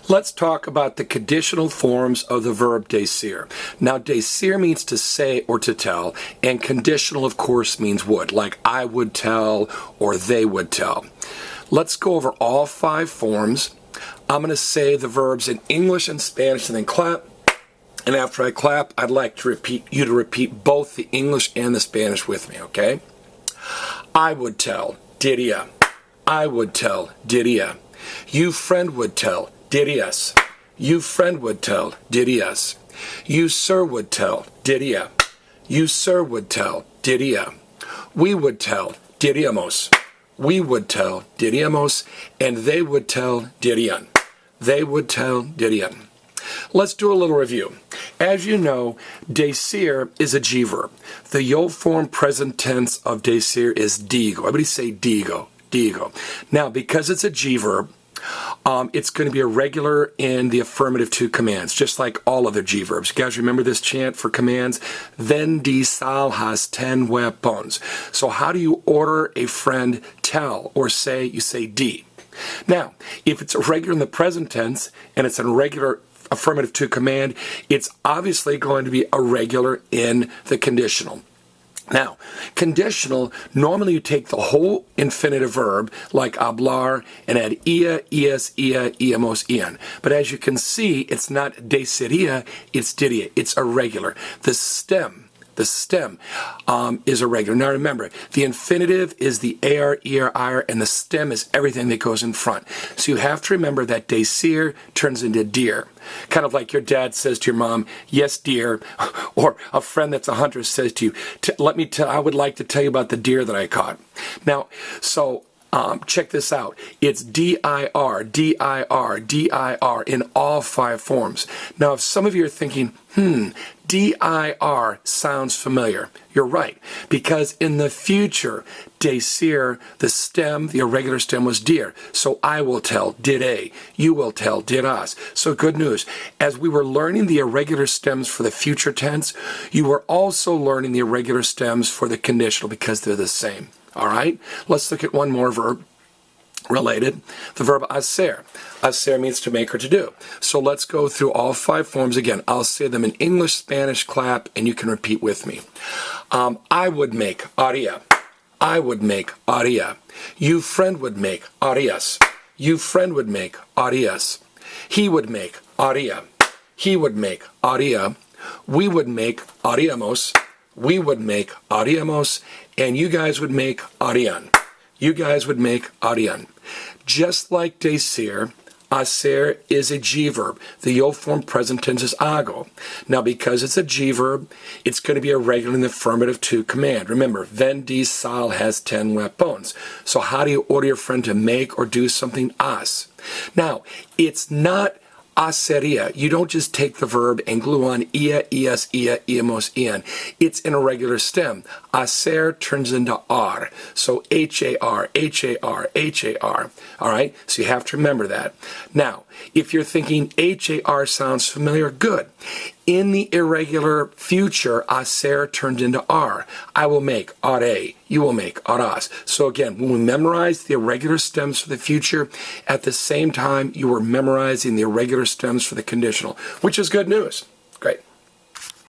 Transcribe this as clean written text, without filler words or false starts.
Let's talk about the conditional forms of the verb decir. Now, decir means to say or to tell, and conditional, of course, means would, like I would tell or they would tell. Let's go over all 5 forms. I'm going to say the verbs in English and Spanish and then clap. And after I clap, I'd like to you to repeat both the English and the Spanish with me, okay? I would tell, diría. I would tell, diría. You friend would tell, dirías. You friend would tell, dirías. You sir would tell, diría. You sir would tell, diría. We would tell, diríamos. We would tell, diríamos. And they would tell, dirían. They would tell, dirían. Let's do a little review. As you know, decir is a G verb. The yo form present tense of decir is digo. Everybody say digo, digo. Now, because it's a G verb, it's going to be irregular in the affirmative to commands, just like all other G verbs. You guys remember this chant for commands? Vendí sal has 10 weapons. So how do you order a friend tell or say? You say di. Now, if it's irregular in the present tense and it's an irregular affirmative to command, it's obviously going to be irregular in the conditional. Now, conditional, normally you take the whole infinitive verb, like hablar, and add ia, ias, ia, haríamos, harían. But as you can see, it's not deciría, it's diría. It's irregular. The stem is irregular. Now remember, the infinitive is the ar, er, ir, and the stem is everything that goes in front. So you have to remember that decir turns into dear. Kind of like your dad says to your mom, yes, dear, or a friend that's a hunter says to you, I would like to tell you about the deer that I caught. Now, so check this out. It's dir, dir, dir in all 5 forms. Now, if some of you are thinking, dir sounds familiar, you're right. Because in the future, decir, the stem, the irregular stem was dir. So I will tell, diré. You will tell, dirás. So good news. As we were learning the irregular stems for the future tense, you were also learning the irregular stems for the conditional because they're the same. All right, let's look at one more verb related, the verb hacer. Hacer means to make or to do. So let's go through all 5 forms again. I'll say them in English, Spanish, clap, and you can repeat with me. I would make, haría. I would make, haría. You friend would make, harías. You friend would make, harías. He would make, haría. He would make, haría. We would make, haríamos. We would make, haríamos. And you guys would make harían. You guys would make harían. Just like decir, hacer is a G verb. The yo form present tense is hago. Now, because it's a G verb, it's going to be irregular in the affirmative to command. Remember, vendí sal has 10 weapons. So how do you order your friend to make or do something? Haz. Now, it's not haría. You don't just take the verb and glue on ia, ias, ia, haríamos, harían. It's an irregular stem. Hacer turns into ar. So har, har, har. All right? So you have to remember that. Now, if you're thinking har sounds familiar, good. In the irregular future, hacer turned into ar. I will make haré. You will make harás. So again, when we memorize the irregular stems for the future, at the same time, you were memorizing the irregular stems for the conditional, which is good news. Great.